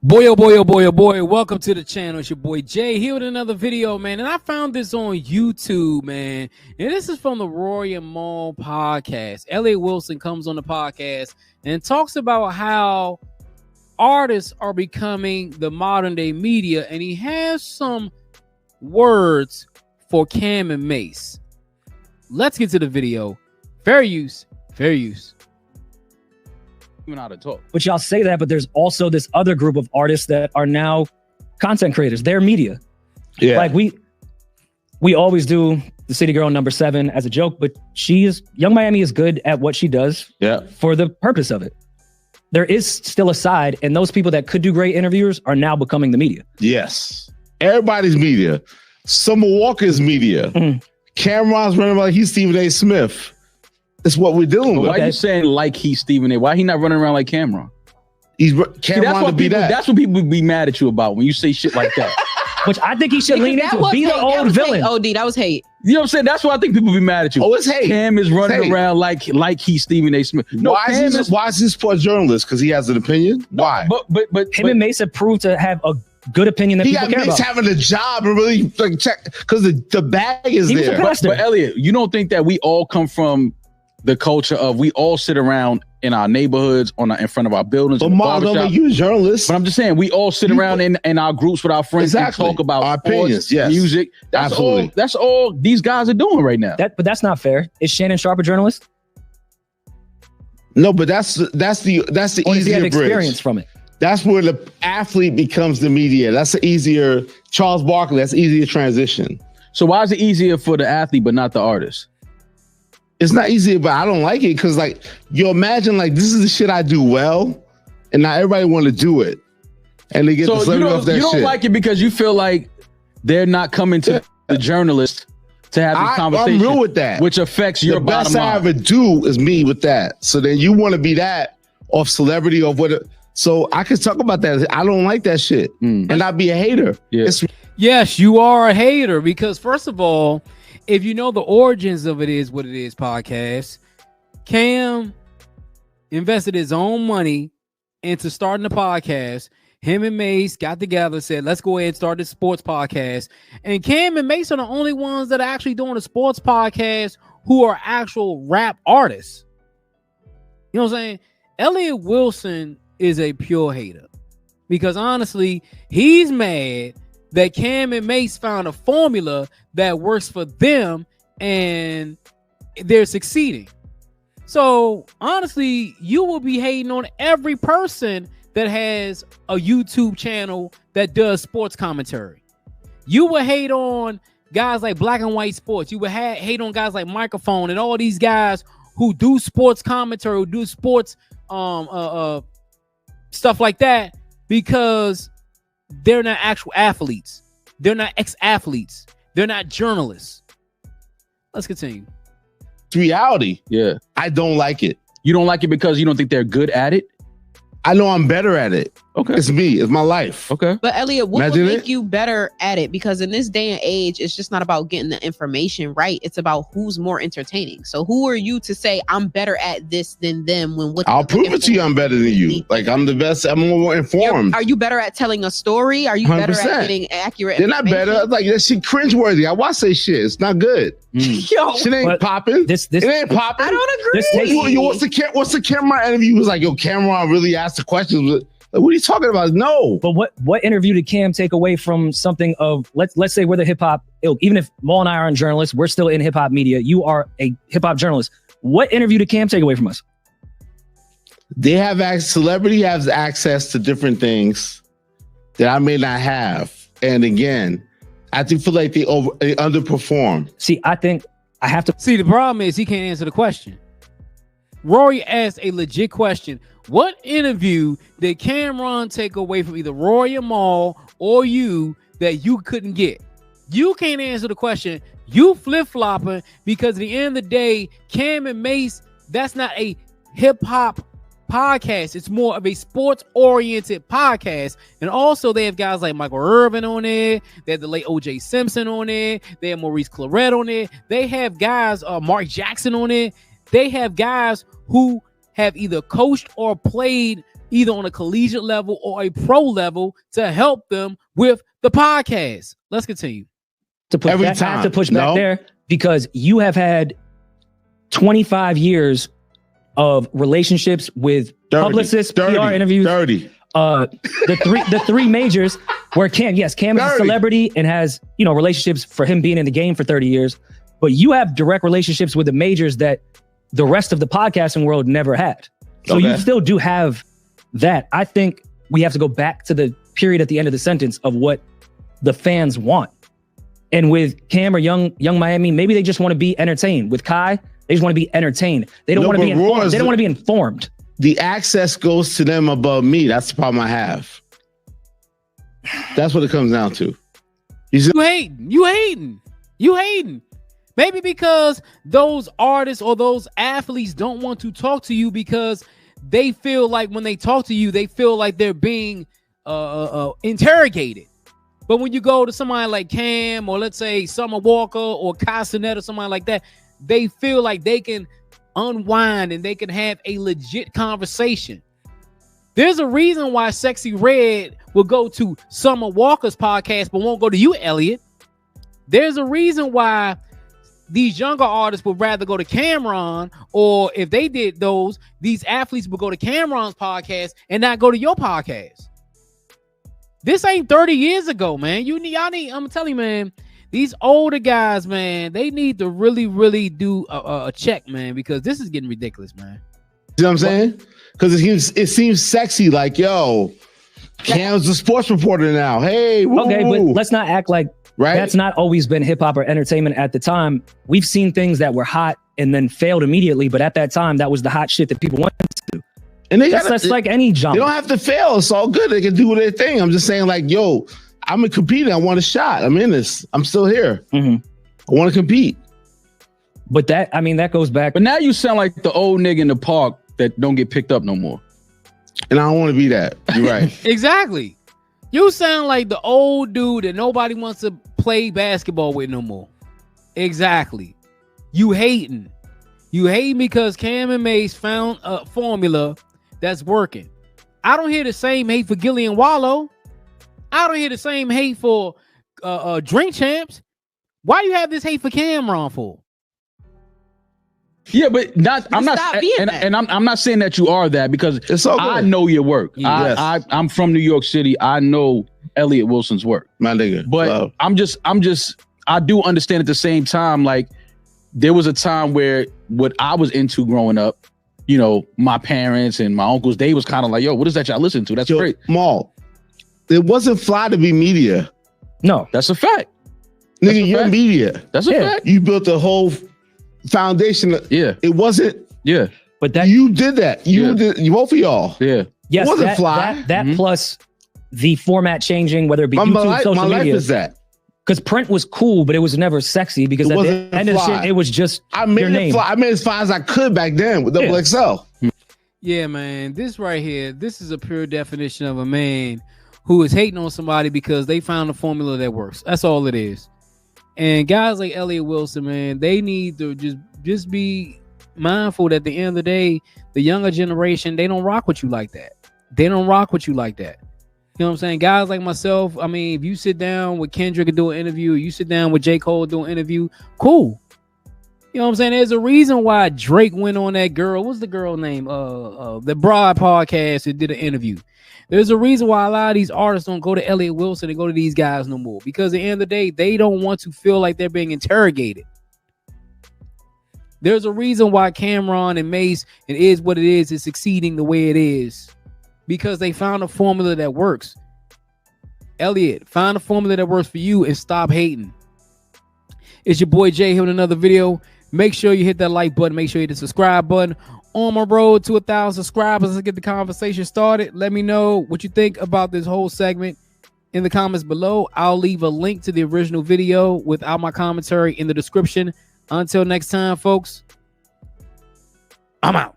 Boy, oh boy, oh boy, oh boy. Welcome to the channel. It's your boy Jay here with another video, man. And I found this on YouTube, man. And this is from the Rory And Mal Podcast. Elliot Wilson comes on the podcast and talks about how artists are becoming the modern day media. And he has some words for Cam and Mase. Let's get to the video. Fair use, fair use. Even how to talk. But y'all say that, but there's also this other group of artists that are now content creators. They're media. Yeah. Like we always do the City Girl number 7 as a joke, but Young Miami is good at what she does for the purpose of it. There is still a side, and those people that could do great interviewers are now becoming the media. Yes. Everybody's media. Summer Walker's media. Cameron's running like he's Stephen A. Smith. It's what we're doing with. Why are you saying like he's Stephen A? Why he not running around like Cameron? Cameron to be that. That's what people be mad at you about when you say shit like that. Which I think he should lean into. Be the old villain. OD, that was hate. You know what I'm saying? That's why I think people be mad at you. Oh, it's hate. Cam is running around like he's Stephen A. Smith. No, why is he a sports journalist? Because he has an opinion? Why? But him and Mase have proved to have a good opinion that people care about. He having a job and really like check because the bag is there. But Elliot, you don't think that we all come from the culture of we all sit around in our neighborhoods in front of our buildings? But Mom, don't make you a journalist. But I'm just saying we all sit around in our groups with our friends and talk about our opinions, sports, music. That's absolutely. That's all these guys are doing right now. But that's not fair. Is Shannon Sharp a journalist? No, but that's the easier experience from it. That's where the athlete becomes the media. That's the easier Charles Barkley. That's easier transition. So why is it easier for the athlete but not the artist? It's not easy, but I don't like it because, like, you imagine, like, this is the shit I do well, and not everybody want to do it, and they get the celebrity off that shit. You don't like it because you feel like they're not coming to the journalist to have the conversation. I'm real with that, which affects your bottom line. The best I ever do is me with that. So then you want to be that off celebrity of what? So I can talk about that. I don't like that shit, and I'd be a hater. Yeah. Yes, you are a hater because first of all, if you know the origins of It Is What It Is podcast, Cam invested his own money into starting the podcast. Him and Mase got together, said, let's go ahead and start this sports podcast. And Cam and Mase are the only ones that are actually doing a sports podcast who are actual rap artists. You know what I'm saying? Elliot Wilson is a pure hater because honestly, he's mad that Cam and Mase found a formula that works for them and they're succeeding. So honestly, you will be hating on every person that has a YouTube channel that does sports commentary. You will hate on guys like Black and White Sports. You will hate on guys like Microphone and all these guys who do sports commentary, who do sports stuff like that because they're not actual athletes. They're not ex-athletes. They're not journalists. Let's continue. It's reality. Yeah. I don't like it. You don't like it because you don't think they're good at it? I know I'm better at it. Okay. It's me. It's my life. Okay. But Elliot, what would make you better at it? Because in this day and age, it's just not about getting the information right. It's about who's more entertaining. So who are you to say I'm better at this than them when what I'll prove it to you I'm better than you. Like I'm the best. I'm more informed. Are you better at telling a story? Are you 100%. Better at getting accurate They're not better. Like that shit cringeworthy. I watch that shit. It's not good. Yo, shit ain't popping. It ain't popping. I don't agree. What's the camera interview? Was like, yo, Cameron really asked the questions. Like, what are you talking about? No. But what interview did Cam take away from something of let's say we're the hip hop ilk? Even if Mal and I aren't journalists, we're still in hip hop media. You are a hip hop journalist. What interview did Cam take away from us? They have celebrity has access to different things that I may not have. And again, I do feel like they underperform. See, I think I have to see the problem is he can't answer the question. Rory asked a legit question. What interview did Cameron take away from either Rory and Mal or you that you couldn't get? You can't answer the question. You flip-flopping because at the end of the day, Cam and Mase, that's not a hip-hop podcast. It's more of a sports-oriented podcast. And also they have guys like Michael Irvin on there. They have the late O.J. Simpson on there. They have Maurice Claret on there. They have guys, Mark Jackson on there. They have guys who have either coached or played either on a collegiate level or a pro level to help them with the podcast. Let's continue. To push back, I have to push back there because you have had 25 years of relationships with publicists, PR interviews. The three majors where Cam is a celebrity and has, relationships for him being in the game for 30 years. But you have direct relationships with the majors that the rest of the podcasting world never had. So you still do have that. I think we have to go back to the period at the end of the sentence of what the fans want. And with Cam or Young Miami, maybe they just want to be entertained. With Kai, they just want to be entertained. They don't want to be informed. They don't want to be informed. The access goes to them above me. That's the problem I have. That's what it comes down to. You hating. Maybe because those artists or those athletes don't want to talk to you because they feel like when they talk to you, they feel like they're being interrogated. But when you go to somebody like Cam or let's say Summer Walker or Kai Cenat or somebody like that, they feel like they can unwind and they can have a legit conversation. There's a reason why Sexy Red will go to Summer Walker's podcast but won't go to you, Elliot. There's a reason why these younger artists would rather go to Cameron, or if they did those, these athletes would go to Cameron's podcast and not go to your podcast. This ain't 30 years ago, man. I'm telling you, man, these older guys, man, they need to really, really do a check, man, because this is getting ridiculous, man. You know what I'm saying? Because it seems sexy, like, yo, Cam's a sports reporter now. Hey, woo. Okay, but let's not act like that's not always been hip hop or entertainment at the time. We've seen things that were hot and then failed immediately, but at that time, that was the hot shit that people wanted to. And that's like any genre. They don't have to fail. It's all good. They can do their thing. I'm just saying, like, yo, I'm competing. I want a shot. I'm in this. I'm still here. Mm-hmm. I want to compete. But that goes back. But now you sound like the old nigga in the park that don't get picked up no more. And I don't want to be that. You're right. Exactly. You sound like the old dude that nobody wants to play basketball with no more. Exactly. You hating. You hating because Cam and Mase found a formula that's working. I don't hear the same hate for Gillian Wallow. I don't hear the same hate for Drink Champs. Why you have this hate for Cameron for? Yeah, but I'm not saying that you are that because I know your work. Yes. I'm from New York City. I know Elliot Wilson's work, my nigga. But I do understand at the same time, like there was a time where what I was into growing up, my parents and my uncles, they was kind of like, yo, what is that y'all listen to? That's great. Mal, it wasn't fly to be media. No, that's a fact. Nigga, you're media. That's a fact. You built a whole foundation. Yeah. It wasn't. Yeah. But you did that. You did. Both of y'all. Yeah. Yes. It wasn't fly. That plus the format changing, whether it be YouTube, social media. My life is that. Because print was cool, but it was never sexy because at the end of the shit, it was just your name. I made as fly as I could back then with Double XL. Yeah, man. This right here, this is a pure definition of a man who is hating on somebody because they found a formula that works. That's all it is. And guys like Elliot Wilson, man, they need to just be mindful that at the end of the day, the younger generation, they don't rock with you like that. They don't rock with you like that. You know what I'm saying? Guys like myself, I mean, if you sit down with Kendrick and do an interview, or you sit down with J. Cole and do an interview, cool. You know what I'm saying? There's a reason why Drake went on that girl. What's the girl name? The Broad podcast and did an interview. There's a reason why a lot of these artists don't go to Elliot Wilson and go to these guys no more. Because at the end of the day, they don't want to feel like they're being interrogated. There's a reason why Cameron and Mase, it is what it is succeeding the way it is. Because they found a formula that works. Elliot, find a formula that works for you and stop hating. It's your boy Jay here with another video. Make sure you hit that like button. Make sure you hit the subscribe button. On my road to 1,000 subscribers. Let's get the conversation started. Let me know what you think about this whole segment in the comments below. I'll leave a link to the original video without my commentary in the description. Until next time, folks, I'm out.